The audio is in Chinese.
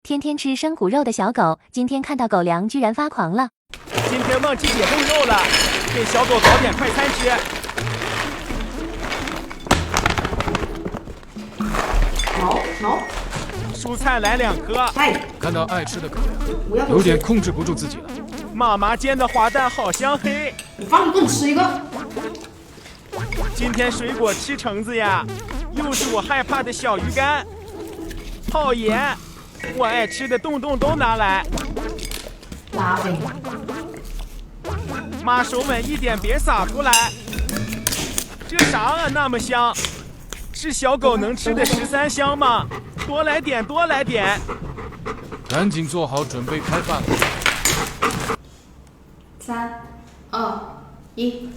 天天吃生骨肉的小狗，今天看到狗粮居然发狂了。今天忘记解冻肉了，给小狗搞点快餐吃。好。蔬菜来2颗。看到爱吃的狗粮，有点控制不住自己了。妈妈煎的花蛋好香嘿！你放一个，你吃一个。今天水果吃橙子呀，又是我害怕的小鱼干。好盐，我爱吃的洞都拿来。拉呗。妈手稳一点，别洒出来。这啥啊，那么香？是小狗能吃的13香吗？多来点。赶紧做好准备开饭。 3、2、1。